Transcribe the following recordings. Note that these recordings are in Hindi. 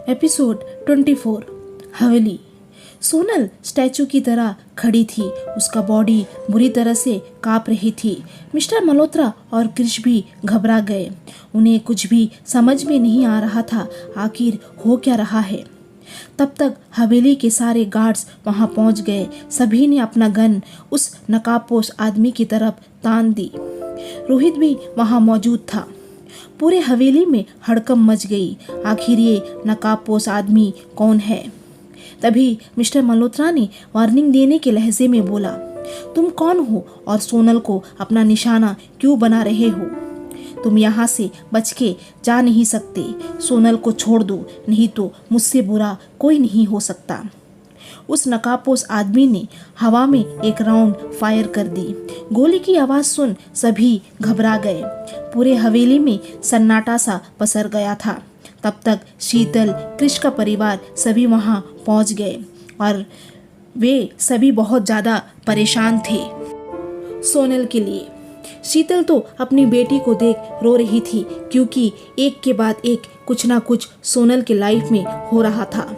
एपिसोड 24। हवेली। सोनल स्टैचू की तरह खड़ी थी। उसका बॉडी बुरी तरह से कांप रही थी। मिस्टर मल्होत्रा और क्रिश भी घबरा गए। उन्हें कुछ भी समझ में नहीं आ रहा था, आखिर हो क्या रहा है। तब तक हवेली के सारे गार्ड्स वहां पहुंच गए। सभी ने अपना गन उस नकाबपोश आदमी की तरफ तान दी। रोहित भी वहां मौजूद था। पूरे हवेली में हड़कंप मच गई। आखिर ये नकाबपोश आदमी कौन है? तभी मिस्टर मल्होत्रा ने वार्निंग देने के लहजे में बोला, तुम कौन हो और सोनल को अपना निशाना क्यों बना रहे हो? तुम यहाँ से बच के जा नहीं सकते। सोनल को छोड़ दो, नहीं तो मुझसे बुरा कोई नहीं हो सकता। उस नकाबपोश आदमी ने हवा में एक राउंड फायर कर दी। गोली की आवाज़ सुन सभी घबरा गए। पूरे हवेली में सन्नाटा सा पसर गया था। तब तक शीतल, क्रिश का परिवार सभी वहां पहुंच गए और वे सभी बहुत ज़्यादा परेशान थे सोनल के लिए। शीतल तो अपनी बेटी को देख रो रही थी, क्योंकि एक के बाद एक कुछ ना कुछ सोनल के लाइफ में हो रहा था।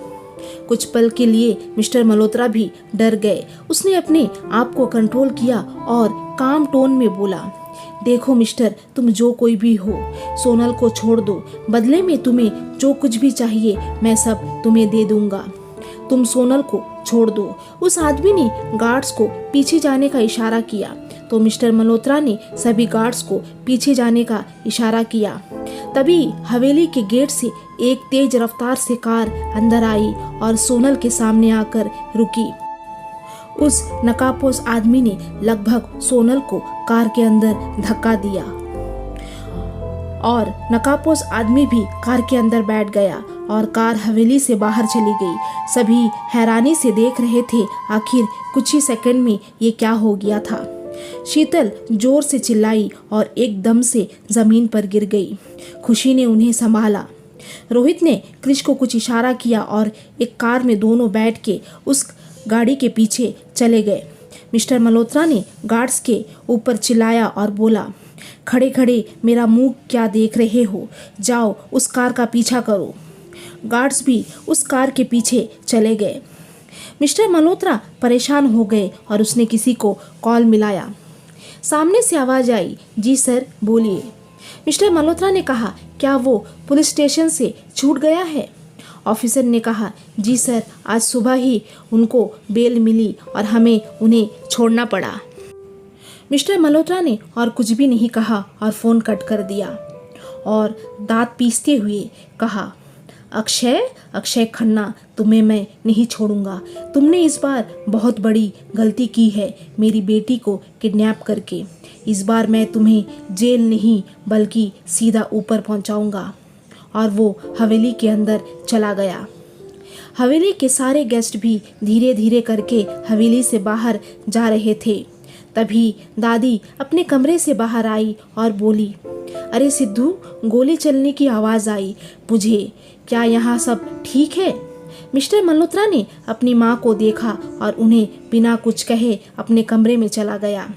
कुछ पल के लिए मिस्टर मल्होत्रा भी डर गए। उसने अपने आप को कंट्रोल किया और काम टोन में बोला, देखो मिस्टर, तुम जो कोई भी हो, सोनल को छोड़ दो। बदले में तुम्हें जो कुछ भी चाहिए मैं सब तुम्हें दे दूंगा। तुम सोनल को छोड़ दो। उस आदमी ने गार्ड्स को पीछे जाने का इशारा किया तो मिस्टर मल्होत्रा ने सभी गार्ड्स को पीछे जाने का इशारा किया। तभी हवेली के गेट से एक तेज रफ्तार से कार अंदर आई और सोनल के सामने आकर रुकी। उस नकाबपोश आदमी ने लगभग सोनल को कार के अंदर धक्का दिया और नकाबपोश आदमी भी कार के अंदर बैठ गया और कार हवेली से बाहर चली गई। सभी हैरानी से देख रहे थे, आखिर कुछ ही सेकंड में ये क्या हो गया था। शीतल जोर से चिल्लाई और एकदम से जमीन पर गिर गई। खुशी ने उन्हें संभाला। रोहित ने क्रिश को कुछ इशारा किया और एक कार में दोनों बैठ के उस गाड़ी के पीछे चले गए। मिस्टर मल्होत्रा ने गार्ड्स के ऊपर चिल्लाया और बोला, खड़े खड़े मेरा मुंह क्या देख रहे हो? जाओ उस कार का पीछा करो। गार्ड्स भी उस कार के पीछे चले गए। मिस्टर मल्होत्रा परेशान हो गए और उसने किसी को कॉल मिलाया। सामने से आवाज़ आई, जी सर बोलिए। मिस्टर मल्होत्रा ने कहा, क्या वो पुलिस स्टेशन से छूट गया है? ऑफिसर ने कहा, जी सर, आज सुबह ही उनको बेल मिली और हमें उन्हें छोड़ना पड़ा। मिस्टर मल्होत्रा ने और कुछ भी नहीं कहा और फ़ोन कट कर दिया और दांत पीसते हुए कहा, अक्षय खन्ना, तुम्हें मैं नहीं छोड़ूंगा। तुमने इस बार बहुत बड़ी गलती की है मेरी बेटी को किडनैप करके। इस बार मैं तुम्हें जेल नहीं बल्कि सीधा ऊपर पहुंचाऊंगा। और वो हवेली के अंदर चला गया। हवेली के सारे गेस्ट भी धीरे धीरे करके हवेली से बाहर जा रहे थे। तभी दादी अपने कमरे से बाहर आई और बोली, अरे सिद्धू, गोली चलने की आवाज़ आई मुझे, क्या यहाँ सब ठीक है? मिस्टर मल्होत्रा ने अपनी माँ को देखा और उन्हें बिना कुछ कहे अपने कमरे में चला गया।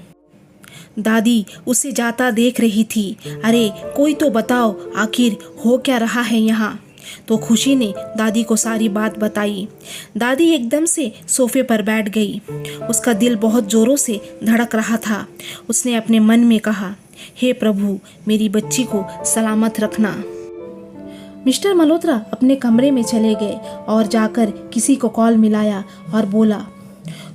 दादी उसे जाता देख रही थी। अरे कोई तो बताओ, आखिर हो क्या रहा है यहाँ? तो खुशी ने दादी को सारी बात बताई। दादी एकदम से सोफे पर बैठ गई। उसका दिल बहुत जोरों से धड़क रहा था। उसने अपने मन में कहा, हे प्रभु, मेरी बच्ची को सलामत रखना। मिस्टर मल्होत्रा अपने कमरे में चले गए और जाकर किसी को कॉल मिलाया और बोला,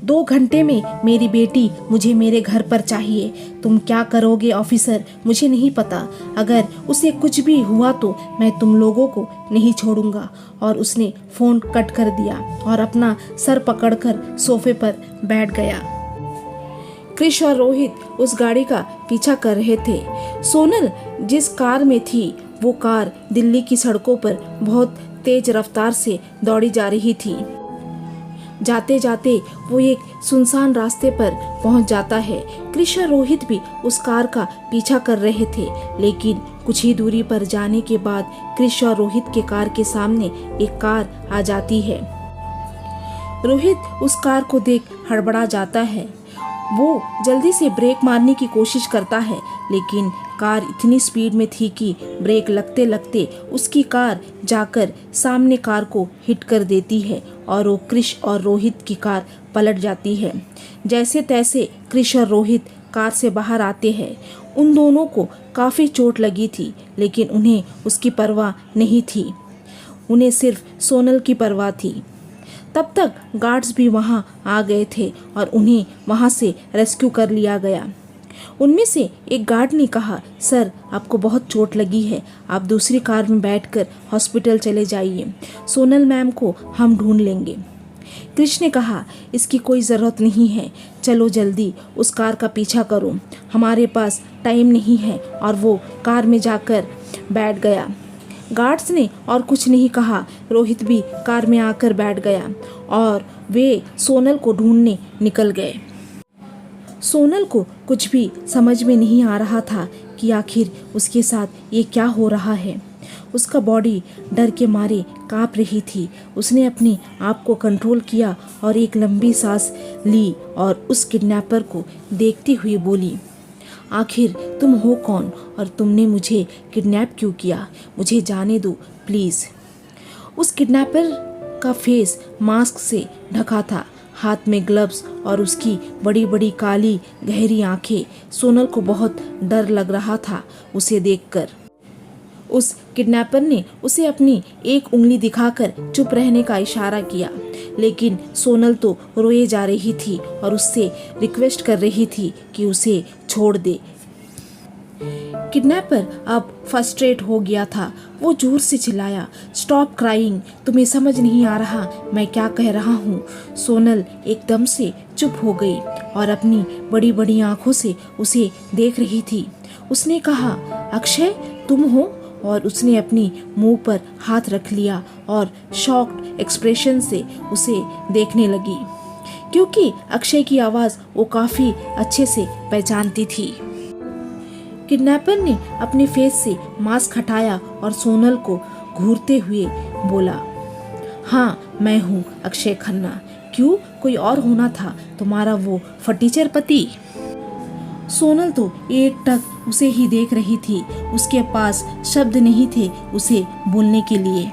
2 घंटे में मेरी बेटी मुझे मेरे घर पर चाहिए। तुम क्या करोगे ऑफिसर, मुझे नहीं पता। अगर उसे कुछ भी हुआ तो मैं तुम लोगों को नहीं छोड़ूंगा। और उसने फ़ोन कट कर दिया और अपना सर पकड़कर सोफे पर बैठ गया। क्रिश और रोहित उस गाड़ी का पीछा कर रहे थे। सोनल जिस कार में थी वो कार दिल्ली की सड़कों पर बहुत तेज रफ्तार से दौड़ी जा रही थी। जाते जाते वो एक सुनसान रास्ते पर पहुंच जाता है। क्रिश और रोहित भी उस कार का पीछा कर रहे थे, लेकिन कुछ ही दूरी पर जाने के बाद क्रिश और रोहित के कार के सामने एक कार आ जाती है। रोहित उस कार को देख हड़बड़ा जाता है वो जल्दी से ब्रेक मारने की कोशिश करता है, लेकिन कार इतनी स्पीड में थी कि ब्रेक लगते लगते उसकी कार जाकर सामने कार को हिट कर देती है और वो क्रिश और रोहित की कार पलट जाती है। जैसे तैसे क्रिश और रोहित कार से बाहर आते हैं। उन दोनों को काफ़ी चोट लगी थी, लेकिन उन्हें उसकी परवाह नहीं थी। उन्हें सिर्फ सोनल की परवाह थी। तब तक गार्ड्स भी वहां आ गए थे और उन्हें वहां से रेस्क्यू कर लिया गया। उनमें से एक गार्ड ने कहा, सर आपको बहुत चोट लगी है, आप दूसरी कार में बैठकर हॉस्पिटल चले जाइए, सोनल मैम को हम ढूंढ लेंगे। क्रिश ने कहा, इसकी कोई ज़रूरत नहीं है, चलो जल्दी उस कार का पीछा करो, हमारे पास टाइम नहीं है। और वो कार में जाकर बैठ गया। गार्ड्स ने और कुछ नहीं कहा। रोहित भी कार में आकर बैठ गया और वे सोनल को ढूंढने निकल गए। सोनल को कुछ भी समझ में नहीं आ रहा था कि आखिर उसके साथ ये क्या हो रहा है। उसका बॉडी डर के मारे कांप रही थी। उसने अपने आप को कंट्रोल किया और एक लंबी सांस ली और उस किडनैपर को देखती हुई बोली, आखिर तुम हो कौन और तुमने मुझे किडनैप क्यों किया? मुझे जाने दो प्लीज़। उस किडनैपर का फेस मास्क से ढका था, हाथ में ग्लव्स और उसकी बड़ी बड़ी काली गहरी आंखें। सोनल को बहुत डर लग रहा था उसे देखकर। उस किडनैपर ने उसे अपनी एक उंगली दिखाकर चुप रहने का इशारा किया, लेकिन सोनल तो रोए जा रही थी और उससे रिक्वेस्ट कर रही थी कि उसे छोड़ दे। किडनैपर अब फ्रस्ट्रेट हो गया था। वो जोर से चिल्लाया, स्टॉप क्राइंग, तुम्हें समझ नहीं आ रहा मैं क्या कह रहा हूँ। सोनल एकदम से चुप हो गई और अपनी बड़ी बड़ी आंखों से उसे देख रही थी। उसने कहा, अक्षय तुम हो? और उसने अपनी मुंह पर हाथ रख लिया और शॉक्ड एक्सप्रेशन से उसे देखने लगी, क्योंकि अक्षय की आवाज़ वो काफ़ी अच्छे से पहचानती थी। किडनैपर ने अपने फेस से मास्क हटाया और सोनल को घूरते हुए बोला, हाँ मैं हूँ अक्षय खन्ना। क्यों, कोई और होना था तुम्हारा वो फटीचर पति? सोनल तो एकटक उसे ही देख रही थी। उसके पास शब्द नहीं थे उसे बोलने के लिए।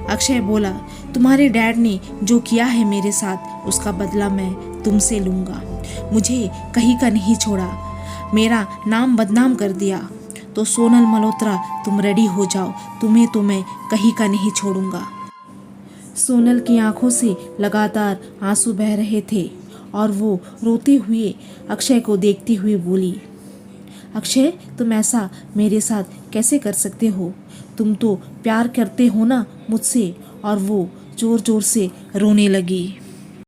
अक्षय बोला, तुम्हारे डैड ने जो किया है मेरे साथ उसका बदला मैं तुमसे लूँगा। मुझे कहीं का नहीं छोड़ा, मेरा नाम बदनाम कर दिया। तो सोनल मल्होत्रा तुम रेडी हो जाओ, तुम्हें तो मैं कहीं का नहीं छोड़ूंगा। सोनल की आंखों से लगातार आंसू बह रहे थे और वो रोते हुए अक्षय को देखती हुई बोली, अक्षय तुम ऐसा मेरे साथ कैसे कर सकते हो? तुम तो प्यार करते हो ना मुझसे? और वो जोर जोर से रोने लगी।